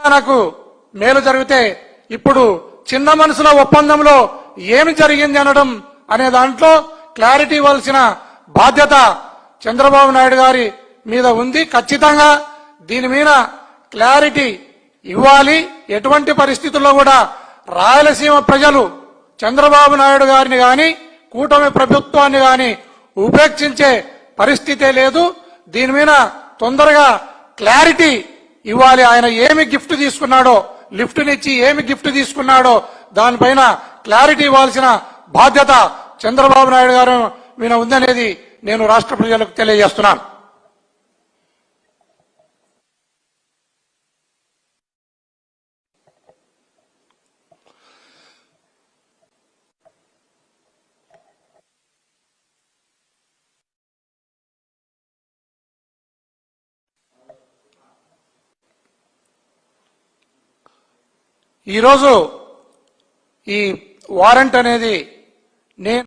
నాకు మేలు జరిగితే ఇప్పుడు చిన్న మనసుల ఒప్పందంలో ఏమి జరిగింది అనడం అనే దాంట్లో క్లారిటీ ఇవ్వాల్సిన బాధ్యత చంద్రబాబు నాయుడు గారి మీద ఉంది. ఖచ్చితంగా దీని మీద క్లారిటీ ఇవ్వాలి. ఎటువంటి పరిస్థితుల్లో కూడా రాయలసీమ ప్రజలు చంద్రబాబు నాయుడు గారిని గాని కూటమి ప్రభుత్వాన్ని గాని ఉపేక్షించే పరిస్థితే లేదు. దీని మీద తొందరగా క్లారిటీ ఇవ్వాలి. ఆయన ఏమి గిఫ్ట్ తీసుకున్నాడో, లిఫ్ట్నిచ్చి ఏమి గిఫ్ట్ తీసుకున్నాడో దానిపైన క్లారిటీ ఇవ్వాల్సిన బాధ్యత చంద్రబాబు నాయుడు గారు మీద ఉందనేది నేను రాష్ట్ర ప్రజలకు తెలియజేస్తున్నాను. ఈరోజు ఈ వారెంట్ అనేది నేను